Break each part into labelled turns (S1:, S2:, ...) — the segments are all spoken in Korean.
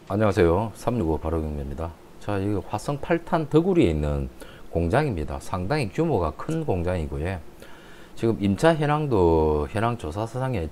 S1: 안녕하세요. 365 바로경입니다. 자, 여기 화성 8탄 덕우리에 있는 공장입니다. 상당히 규모가 큰 공장이고요. 지금 임차 현황도 현황 조사서상에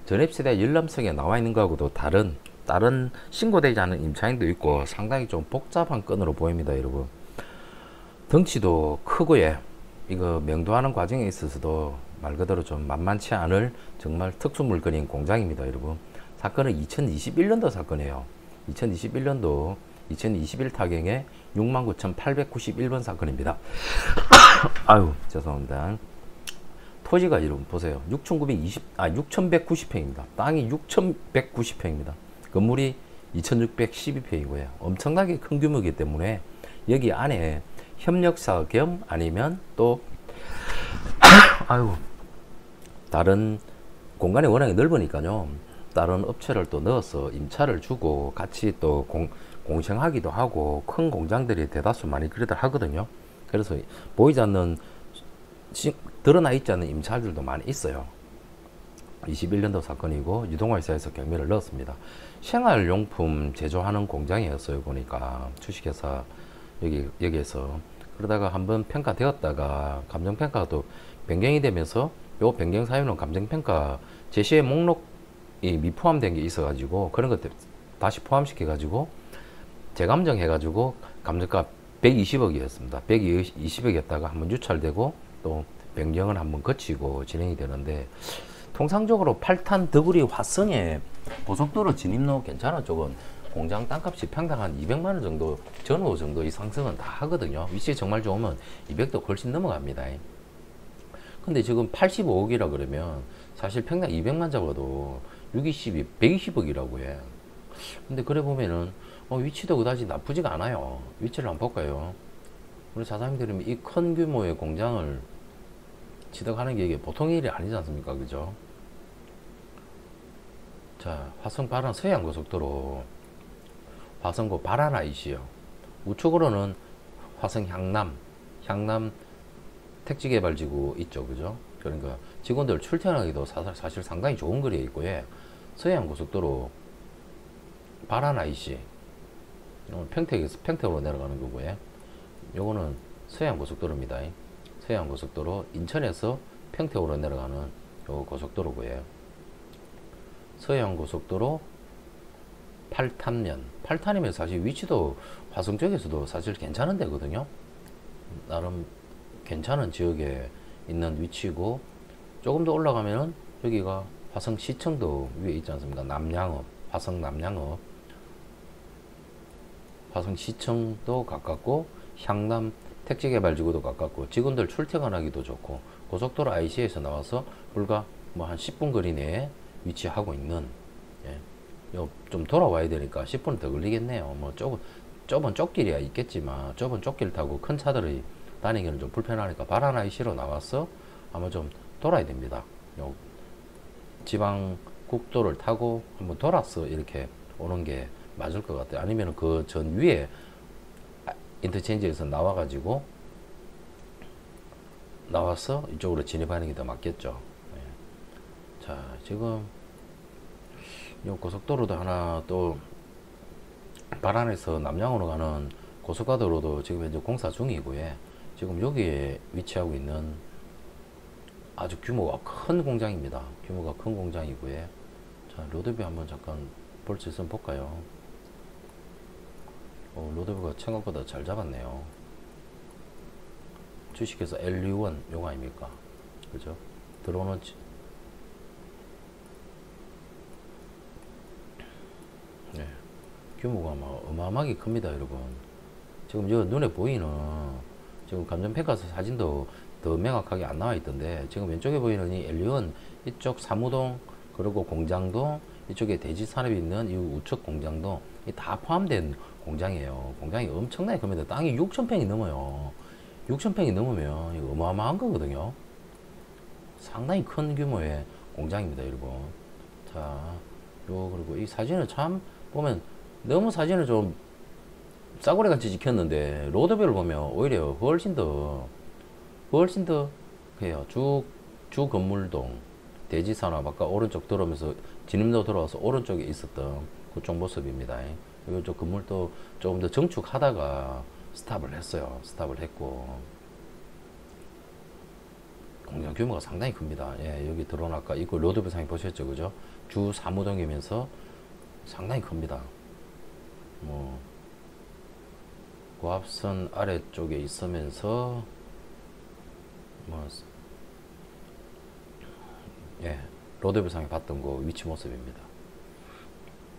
S1: 전입세대 열람성에 나와 있는 거하고도 다른 신고되지 않은 임차인도 있고 상당히 좀 복잡한 건으로 보입니다, 여러분. 덩치도 크고요. 이거 명도하는 과정에 있어서도 말 그대로 좀 만만치 않을 정말 특수 물건인 공장입니다, 여러분. 사건은 2021년도 사건이에요. 2021년도 2021 타경에 69,891번 사건입니다. 아유, 죄송합니다. 토지가 여러분 보세요. 6,190평입니다. 땅이 6,190평입니다. 건물이 2,612평이고요. 엄청나게 큰 규모이기 때문에 여기 안에 협력사 겸 아니면 또 아유 다른 공간이 워낙에 넓으니까요. 다른 업체를 또 넣어서 임차를 주고 같이 또 공생하기도 하고 큰 공장들이 대다수 많이 그러들 하거든요. 그래서 보이지 않는 드러나 있지 않는 임차들도 많이 있어요. 21년도 사건이고 유동화회사에서 경매를 넣었습니다. 생활용품 제조하는 공장이었어요. 보니까 주식회사 여기에서 그러다가 한번 평가되었다가 감정평가도 변경이 되면서 요 변경 사유는 감정평가 제시의 목록이 미포함된 게 있어가지고 그런 것 다시 포함시켜가지고 재감정해가지고 감정가 120억이었습니다. 120억이었다가 한번 유찰되고 또 변경을 한번 거치고 진행이 되는데 통상적으로 8탄 더구리 화성에 고속도로 진입로 괜찮은 쪽은 공장 땅값이 평당 한 200만원 정도 전후 정도 이 상승은 다 하거든요. 위치 정말 좋으면 200도 훨씬 넘어갑니다. 근데 지금 85억이라 그러면 사실 평당 200만 잡아도 620이 120억이라고 해. 근데 그래 보면은 위치도 그다지 나쁘지가 않아요. 위치를 한번 볼까요? 우리 사장님들이 이 큰 규모의 공장을 취득하는 게 이게 보통 일이 아니지 않습니까? 그죠? 자, 화성 바란 서해안고속도로 화성고 바라나이시요. 우측으로는 화성 향남 택지개발지구 있죠, 그죠? 그러니까 직원들 출퇴근하기도 사실 상당히 좋은 거리에 있고요. 서해안고속도로 바라나이시 평택으로 내려가는 거고요. 요거는 서해안고속도로입니다. 서해안고속도로 인천에서 평택으로 내려가는 요 고속도로고요. 서해안고속도로 8탄이면 사실 위치도 화성 쪽에서도 사실 괜찮은 데거든요. 나름 괜찮은 지역에 있는 위치고 조금 더 올라가면은 여기가 화성시청도 위에 있지 않습니까? 화성 남양업 화성시청도 가깝고 향남 택지개발지구도 가깝고 직원들 출퇴근하기도 좋고 고속도로 IC에서 나와서 불과 뭐 한 10분 거리 내에 위치하고 있는 좀 돌아와야 되니까 10분 더 걸리겠네요. 뭐 좁은 쪽길이야 있겠지만 좁은 쪽길 타고 큰 차들이 다니기는 좀 불편하니까 바라나이시로 나와서 아마 좀 돌아야 됩니다. 요 지방 국도를 타고 한번 돌아서 이렇게 오는 게 맞을 것 같아요. 아니면 그 전 위에 인터체인지에서 나와서 이쪽으로 진입하는 게 더 맞겠죠. 네. 자, 지금 요 고속도로도 하나 또 바란에서 남양으로 가는 고속가도로도 지금 현재 공사 중이고요. 지금 여기에 위치하고 있는 아주 규모가 큰 공장입니다. 규모가 큰 공장이고요. 자, 로드뷰 한번 잠깐 볼 수 있으면 볼까요? 로드뷰가 생각보다 잘 잡았네요. 주식회사 LU1 용 아닙니까? 그죠? 들어오는 네. 규모가 막 어마어마하게 큽니다, 여러분. 지금 저 눈에 보이는 지금 감정평가서 사진도 더 명확하게 안 나와 있던데 지금 왼쪽에 보이는 이 LU1 이쪽 사무동 그리고 공장동 이쪽에 대지산업이 있는 이 우측 공장동 다 포함된 공장이에요. 공장이 엄청나게 큽니다. 땅이 6,000평이 넘어요. 6,000평이 넘으면 이거 어마어마한 거거든요. 상당히 큰 규모의 공장입니다, 여러분. 자, 그리고 이 사진을 참 보면 너무 사진을 좀 싸구려 같이 찍혔는데 로드뷰를 보면 오히려 훨씬 더 해요. 주 건물동 대지산업 아까 오른쪽 들어오면서 진입로 들어와서 오른쪽에 있었던 그쪽 모습입니다. 그리고 저 건물도 조금 더 정축하다가 스탑을 했어요. 스탑을 했고 공장 규모가 상당히 큽니다. 예, 여기 들어온 아까 입구 로드뷰 상에 보셨죠, 그죠? 주 사무동이면서 상당히 큽니다. 뭐 고압선 아래쪽에 있으면서 뭐 예, 로드뷰 상에 봤던 거 위치 모습입니다.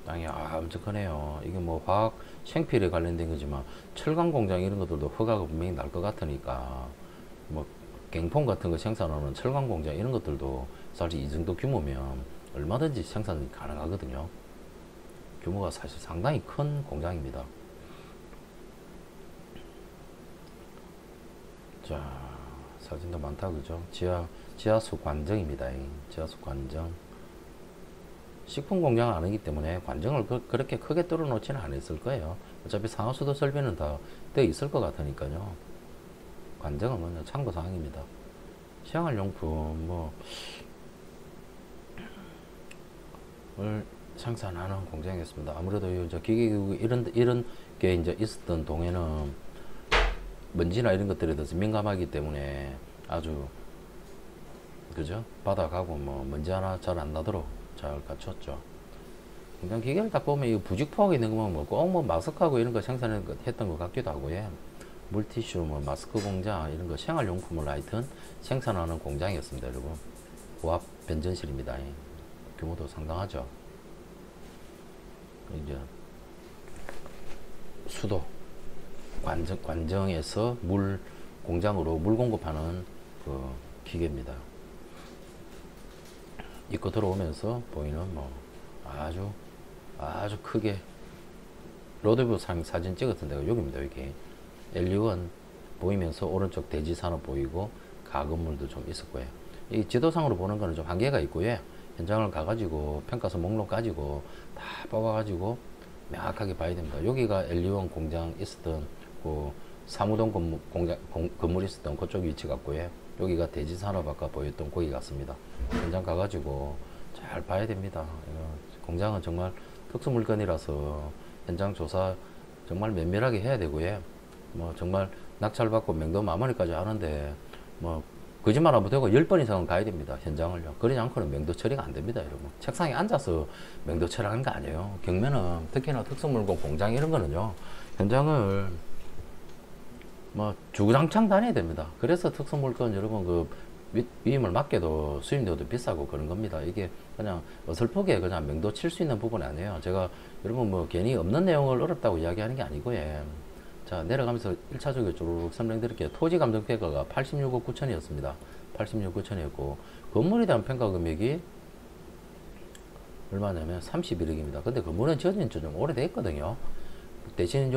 S1: 땅이 엄청 크네요. 이게 뭐 화학 생필에 관련된 거지만 철강 공장 이런 것들도 허가가 분명히 날 것 같으니까 뭐 갱폼 같은 거 생산하는 철강 공장 이런 것들도 사실 이 정도 규모면 얼마든지 생산이 가능하거든요. 규모가 사실 상당히 큰 공장입니다. 자, 사진도 많다, 그죠? 지하수 관정입니다. 지하수 관정. 식품 공장은 아니기 때문에 관정을 그렇게 크게 뚫어놓지는 않았을 거예요. 어차피 상하수도 설비는 다 되어 있을 것 같으니까요. 관정은 그냥 참고사항입니다. 생활용품 을 생산하는 공장이었습니다. 아무래도 이제 기계기구 이런 게 이제 있었던 동에는 먼지나 이런 것들에 대해서 민감하기 때문에 아주 그죠? 바닥하고 뭐 먼지 하나 잘 안 나도록 잘 갖췄죠. 공장 기계를 딱 보면 이 부직포하게 있는 거면 꼭 마스크하고 이런 거 생산했던 것 같기도 하고요. 물티슈, 마스크 공장 이런 거 생활용품을 하여튼 생산하는 공장이었습니다, 여러분. 고압 변전실입니다. 규모도 상당하죠. 이제 수도 관정에서 물 공장으로 물 공급하는 그 기계입니다. 입구 들어오면서 보이는 아주 크게 로드뷰 사진 찍었던 데가 여기입니다. 여기 L1 보이면서 오른쪽 대지산업 보이고 가건물도 좀 있었고요. 이 지도상으로 보는 거는 좀 한계가 있고요. 현장을 가가지고 평가서 목록 가지고 다 뽑아가지고 명확하게 봐야 됩니다. 여기가 L1 공장 있었던 그 사무동 건물 있었던 그쪽 위치 같고요. 여기가 대지산업 아까 보였던 거기 같습니다. 현장 가가지고 잘 봐야 됩니다. 공장은 정말 특수물건이라서 현장 조사 정말 면밀하게 해야 되고요. 정말 낙찰받고 맹도 마무리까지 하는데 거짓말 하면 되고 10번 이상은 가야 됩니다. 현장을요. 그러지 않고는 맹도 처리가 안 됩니다, 여러분. 책상에 앉아서 맹도 처리하는 거 아니에요. 경매는 특히나 특수물건 공장 이런 거는요. 현장을 주구장창 다녀야 됩니다. 그래서 특수물건 여러분 위임을 맡게도 수임료도 비싸고 그런 겁니다. 이게 그냥 어설프게 그냥 맹도 칠 수 있는 부분이 아니에요. 제가 여러분 괜히 없는 내용을 어렵다고 이야기하는 게 아니고요. 자, 내려가면서 1차적으로 쭉 설명드릴게요. 토지 감정 평가가 86억 9천이었습니다. 86억 9천이었고, 건물에 대한 평가 금액이 얼마냐면 31억입니다. 근데 건물은 지어진 지 좀 오래됐거든요. 대신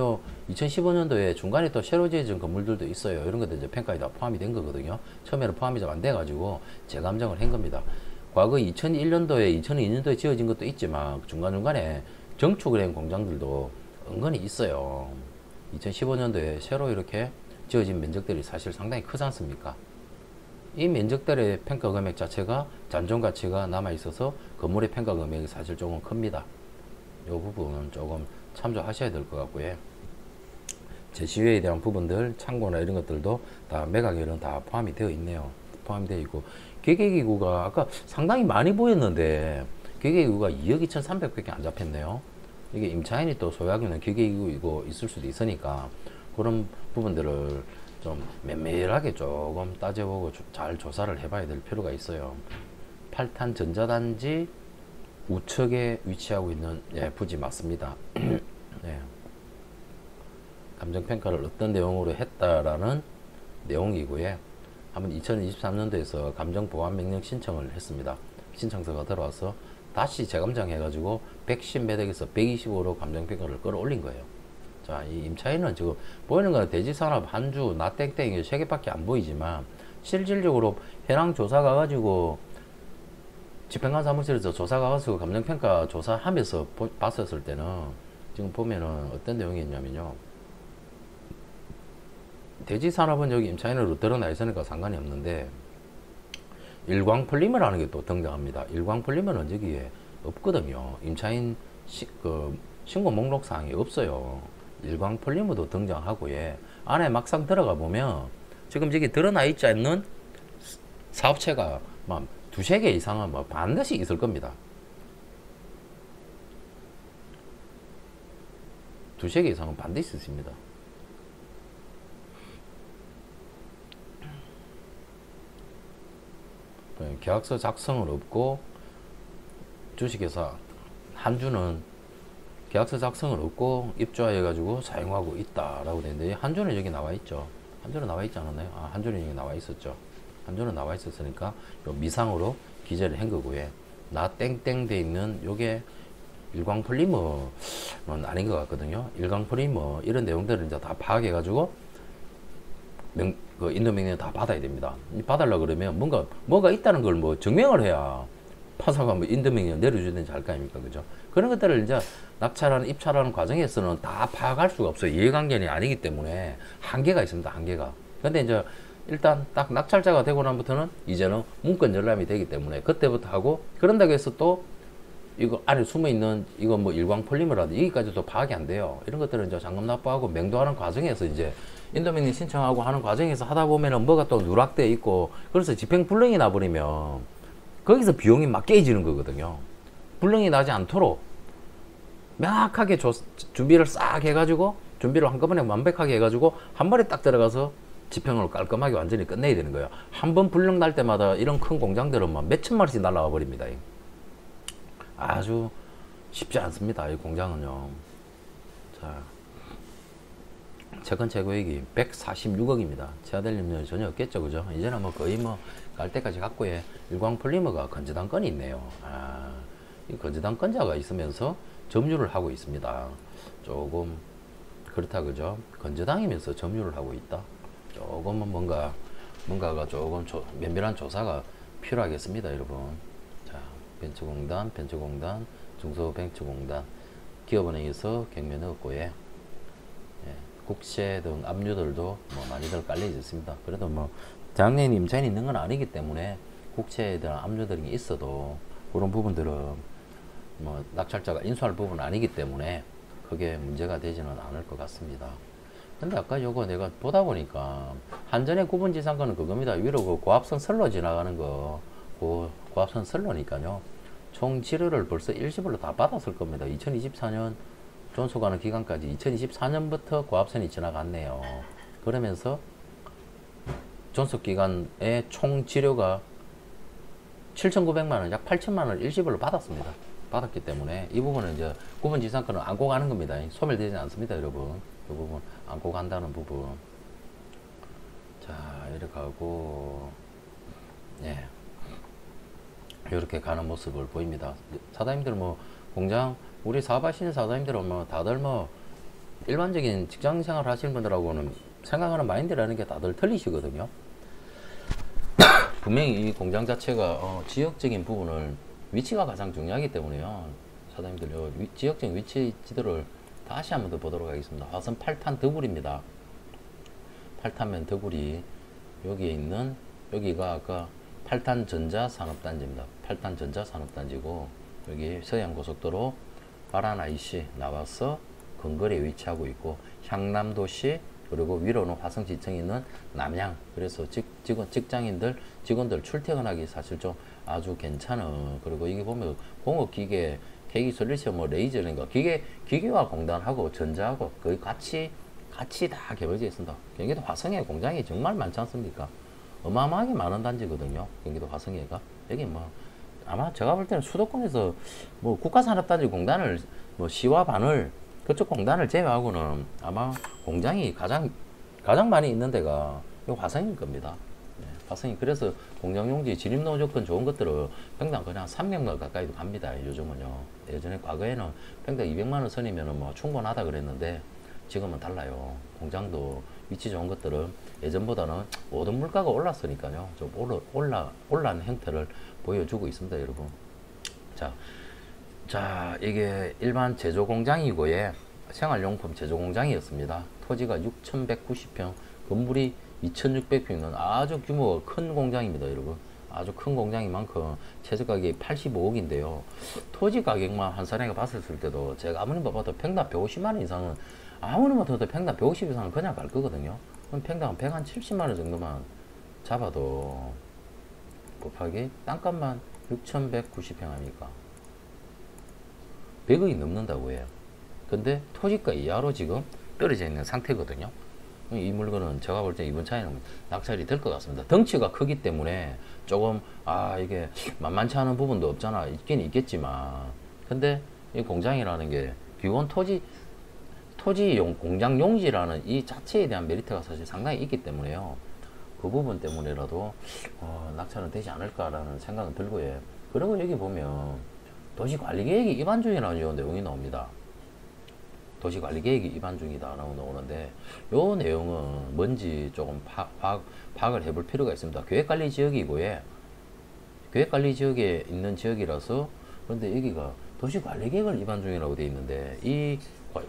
S1: 2015년도에 중간에 또 새로 지어진 건물들도 있어요. 이런 것도 이제 평가에 다 포함이 된 거거든요. 처음에는 포함이 좀 안 돼가지고 재감정을 한 겁니다. 과거 2001년도에, 2002년도에 지어진 것도 있지만 중간중간에 정축을 한 공장들도 은근히 있어요. 2015년도에 새로 이렇게 지어진 면적들이 사실 상당히 크지 않습니까? 이 면적들의 평가 금액 자체가 잔존 가치가 남아 있어서 건물의 평가 금액이 사실 조금 큽니다. 이 부분은 조금 참조하셔야 될 것 같고요. 제시외에 대한 부분들, 창고나 이런 것들도 다 매각에는 다 포함이 되어 있네요. 포함이 되어 있고, 기계기구가 아까 상당히 많이 보였는데 기계기구가 2억 2,300밖에 안 잡혔네요. 이게 임차인이 또 소유하고 있는 기계기구 있을 수도 있으니까 그런 부분들을 좀 면밀하게 조금 따져보고 잘 조사를 해봐야 될 필요가 있어요. 8탄 전자단지 우측에 위치하고 있는 부지 맞습니다. 네. 감정평가를 어떤 내용으로 했다라는 내용이고요. 한번 2023년도에서 감정보완명령 신청을 했습니다. 신청서가 들어와서 다시 재감정해가지고 110매덕에서 125로 감정평가를 끌어올린 거예요. 자, 이 임차인은 지금 보이는 건 대지산업 한주 나땡땡 3개밖에 안 보이지만 실질적으로 현황 조사 가가지고 집행관 사무실에서 조사 가가지고 감정평가 조사하면서 봤었을 때는 지금 보면은 어떤 내용이 있냐면요. 대지산업은 여기 임차인으로 드러나 있으니까 상관이 없는데 일광폴리머라는 게 또 등장합니다. 일광폴리머는 여기에 없거든요. 임차인 신고 목록 사항이 없어요. 일광 폴리머도 등장하고, 예. 안에 막상 들어가 보면 지금 저기 드러나 있지 않는 사업체가 막 두세 개 이상은 뭐 반드시 있을 겁니다. 두세 개 이상은 반드시 있습니다. 계약서 작성을 없고 주식회사 한주는 계약서 작성을 없고 입주해가지고 사용하고 있다라고 되는데 한주는 여기 나와 있죠. 한주는 나와 있지 않았나요? 아, 한주는 여기 나와 있었죠. 한주는 나와 있었으니까 요 미상으로 기재를 한 거고요. 나 땡땡 돼 있는 요게 일광 폴리머는 아닌 것 같거든요. 일광 폴리머 이런 내용들을 이제 다 파악해가지고 그 인도명령 다 받아야 됩니다. 받으려 그러면 뭐가 있다는 걸 뭐 증명을 해야 파사가 뭐 인도명령 내려주든지 할 거 아닙니까, 그죠? 그런 것들을 이제 낙찰하는 입찰하는 과정에서는 다 파악할 수가 없어요. 이해관계는 아니기 때문에 한계가 있습니다, 한계가. 근데 이제 일단 딱 낙찰자가 되고 나부터는 이제는 문건 열람이 되기 때문에 그때부터 하고, 그런다고 해서 또 이거 안에 숨어 있는 이거 뭐 일광 폴리머라든지 여기까지도 파악이 안 돼요. 이런 것들은 이제 잔금 납부하고 맹도하는 과정에서 이제 인도명령 신청하고 하는 과정에서 하다 보면은 뭐가 또 누락돼 있고, 그래서 집행불능이 나버리면 거기서 비용이 막 깨지는 거거든요. 불능이 나지 않도록 명확하게 준비를 싹 해가지고, 준비를 한꺼번에 완벽하게 해가지고 한 번에 딱 들어가서 집행을 깔끔하게 완전히 끝내야 되는 거예요. 한 번 불능 날 때마다 이런 큰 공장들은 막 몇천 마리씩 날아와 버립니다. 아주 쉽지 않습니다, 이 공장은요. 자, 최근 최고액이 146억입니다. 채화될 염려는 전혀 없겠죠, 그죠? 이제는 뭐 거의 뭐 갈 때까지 갖고의 일광 폴리머가 건재당권이 있네요. 아, 이 건재당권자가 있으면서 점유를 하고 있습니다. 조금 그렇다, 그죠? 건재당이면서 점유를 하고 있다. 조금은 뭔가가 조금 면밀한 조사가 필요하겠습니다, 여러분. 자, 벤처공단, 중소벤처공단, 기업은행에서 경매 넣었고요. 국채 등 압류들도 뭐 많이들 깔려 있습니다. 그래도 뭐 장래인 임차인이 있는 건 아니기 때문에 국채에 대한 압류들이 있어도 그런 부분들은 뭐 낙찰자가 인수할 부분은 아니기 때문에 크게 문제가 되지는 않을 것 같습니다. 근데 아까 요거 내가 보다 보니까 한전의 구분지상권은 그겁니다. 위로 그 고압선 선로 지나가는 거, 고압선 선로니까요. 총 지료를 벌써 일시불로 다 받았을 겁니다. 2024년 존속하는 기간까지 2024년부터 고압선이 지나갔네요. 그러면서 존속기간의 총 지료가 7,900만원, 약 8천만원을 일시불로 받았습니다. 받았기 때문에 이 부분은 이제 구분지상권은 안고 가는 겁니다. 소멸되지 않습니다, 여러분. 이 부분 안고 간다는 부분. 자, 이렇게 하고, 예, 이렇게 가는 모습을 보입니다. 사장님들 뭐 공장 우리 사업하시는 사장님들은 뭐 다들 뭐 일반적인 직장 생활 하시는 분들하고는 생각하는 마인드라는 게 다들 틀리시거든요. 분명히 이 공장 자체가 지역적인 부분을 위치가 가장 중요하기 때문에요. 사장님들 지역적인 위치 지도를 다시 한번 더 보도록 하겠습니다. 화성 8탄 더굴입니다. 8탄면 더굴이 여기에 있는 여기가 아까 8탄 전자산업단지입니다. 8탄 전자산업단지고 여기 서해안고속도로 바라나이시 나와서 근거리에 위치하고 있고 향남도시 그리고 위로는 화성지청에 있는 남양. 그래서 직원들 출퇴근하기 사실 좀 아주 괜찮은. 그리고 이게 보면 공업기계, 계기 솔루션, 뭐 레이저인가 기계와 공단하고 전자하고 거의 같이 다 개발되어 있습니다. 경기도 화성에 공장이 정말 많지 않습니까? 어마어마하게 많은 단지거든요. 경기도 화성에가 여기 뭐 아마 제가 볼 때는 수도권에서 뭐 국가산업단지 공단을 뭐 시와 바늘 그쪽 공단을 제외하고는 아마 공장이 가장 많이 있는 데가 이 화성일 겁니다. 네, 화성이. 그래서 공장용지 진입로우 조건 좋은 것들은 평당 그냥 300만 가까이도 갑니다. 요즘은요. 예전에 과거에는 평당 200만원 선이면 뭐 충분하다 그랬는데 지금은 달라요. 공장도 위치 좋은 것들은 예전보다는 모든 물가가 올랐으니까요. 좀 올라온 형태를 보여주고 있습니다, 여러분. 자, 이게 일반 제조공장이고요. 생활용품 제조공장이었습니다. 토지가 6,190평, 건물이 2,600평 있는 아주 규모가 큰 공장입니다, 여러분. 아주 큰 공장인 만큼 최저 가격이 85억인데요. 토지 가격만 한산해가 봤을 때도 제가 아무리 봐도 평당 150만 원 이상은 아무리 봐도 평당 150 이상은 그냥 갈 거거든요. 그럼 평당 170만 원 정도만 잡아도 곱하기 땅값만 6,190평 하니까 100억이 넘는다고 해요. 근데 토지가 이하로 지금 떨어져 있는 상태거든요. 이 물건은 제가 볼 때 이번 차에는 낙찰이 될 것 같습니다. 덩치가 크기 때문에 조금 이게 만만치 않은 부분도 없잖아. 있긴 있겠지만 근데 이 공장이라는 게 기본 토지용 공장 용지라는 이 자체에 대한 메리트가 사실 상당히 있기 때문에요. 그 부분 때문에라도 낙찰은 되지 않을까라는 생각은 들고요. 그리고 여기 보면 도시관리계획이 위반 중이라는 내용이 나옵니다. 도시관리계획이 위반 중이다라고 나오는데 요 내용은 뭔지 조금 파악을 해볼 필요가 있습니다. 계획관리지역이고요. 계획관리지역에 있는 지역이라서 그런데 여기가 도시관리계획을 위반 중이라고 되어 있는데 이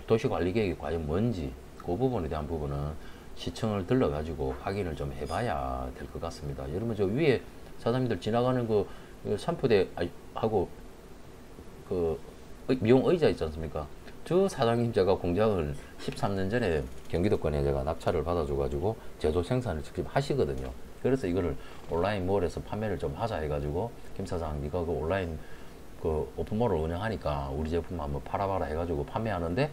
S1: 도시관리계획이 과연 뭔지 그 부분에 대한 부분은 시청을 들러가지고 확인을 좀 해봐야 될 것 같습니다. 여러분 저 위에 사장님들 지나가는 그 산포대 하고 그 미용 의자 있지 않습니까? 저 사장님 제가 공장을 13년 전에 경기도권에 제가 낙찰을 받아줘가지고 제조 생산을 직접 하시거든요. 그래서 이거를 온라인 몰에서 판매를 좀 하자 해가지고 김 사장 네가 그 온라인 그 오픈몰을 운영하니까 우리 제품 한번 팔아봐라 해가지고 판매하는데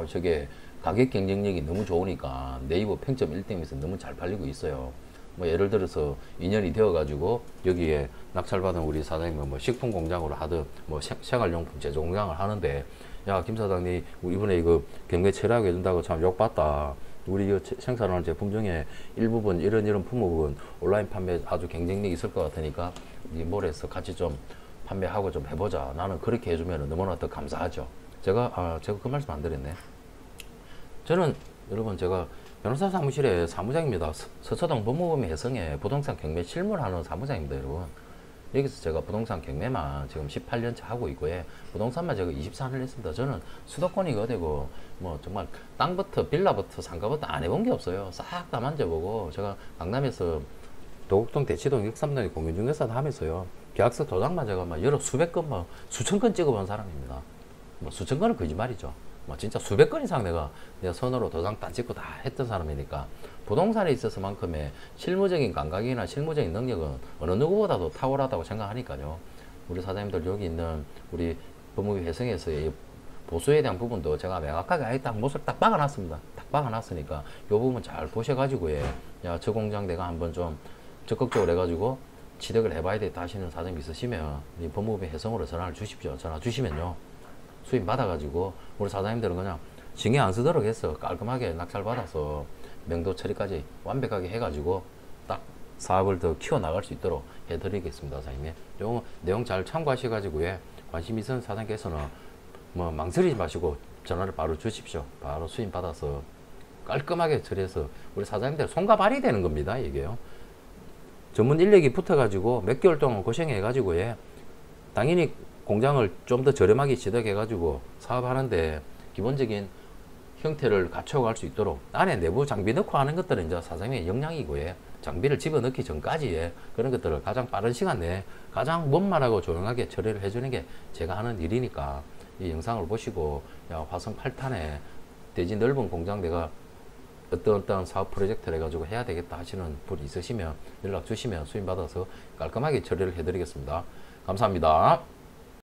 S1: 저게 가격 경쟁력이 너무 좋으니까 네이버 평점 1등에서 너무 잘 팔리고 있어요. 뭐 예를 들어서 인연이 되어가지고 여기에 낙찰받은 우리 사장님은 뭐 식품 공장으로 하든 뭐 생활용품 제조 공장을 하는데 야 김 사장님 이번에 이거 경매 철회하게 해준다고 참 욕봤다. 우리 이거 생산하는 제품 중에 일부분 이런 품목은 온라인 판매 아주 경쟁력이 있을 것 같으니까 이 몰에서 같이 좀 판매하고 좀 해보자. 나는 그렇게 해주면 너무나 더 감사하죠. 제가 그 말씀 안 드렸네. 저는 여러분 제가 변호사 사무실의 사무장입니다. 서초동 법무법인 해성에 부동산 경매 실무를 하는 사무장입니다, 여러분. 여기서 제가 부동산 경매만 지금 18년째 하고 있고요. 부동산만 제가 24년을 했습니다. 저는 수도권이 어디고 뭐 정말 땅부터 빌라부터 상가부터 안 해본 게 없어요. 싹 다 만져보고 제가 강남에서 도곡동, 대치동, 역삼동에 공인중개사도 하면서요. 계약서 도장만 제가 막 여러 수백 건, 막 수천 건 찍어본 사람입니다. 뭐 수천 건은 거짓말이죠. 뭐 진짜 수백 건 이상 내가 손으로 도장 다 찍고 다 했던 사람이니까 부동산에 있어서만큼의 실무적인 감각이나 실무적인 능력은 어느 누구보다도 탁월하다고 생각하니까요. 우리 사장님들 여기 있는 우리 법무부 회성에서의 보수에 대한 부분도 제가 명확하게 아예 딱 못을 딱 박아놨습니다. 딱 박아놨으니까 이 부분 잘 보셔가지고 야, 저 공장 내가 한번 좀 적극적으로 해가지고 취득을 해봐야 되겠다 하시는 사장님 있으시면 이 법무부 회성으로 전화를 주십시오. 전화 주시면요. 수입 받아가지고 우리 사장님들은 그냥 신경 안 쓰도록 해서 깔끔하게 낙찰 받아서 명도 처리까지 완벽하게 해가지고 딱 사업을 더 키워나갈 수 있도록 해드리겠습니다. 사장님. 요 내용 잘 참고하셔가지고 관심 있는 사장님께서는 뭐 망설이지 마시고 전화를 바로 주십시오. 바로 수입 받아서 깔끔하게 처리해서 우리 사장님들 손과 발이 되는 겁니다. 이게요. 전문 인력이 붙어가지고 몇 개월 동안 고생해가지고 당연히 공장을 좀 더 저렴하게 취득해가지고 사업하는데 기본적인 형태를 갖춰갈 수 있도록 안에 내부 장비 넣고 하는 것들은 이제 사장님의 역량이고요. 장비를 집어넣기 전까지 그런 것들을 가장 빠른 시간 내에 가장 원만하고 조용하게 처리를 해주는 게 제가 하는 일이니까 이 영상을 보시고 야 화성 8탄에 대지 넓은 공장 내가 어떤 사업 프로젝트를 해가지고 해야 되겠다 하시는 분 있으시면 연락 주시면 수임 받아서 깔끔하게 처리를 해드리겠습니다. 감사합니다.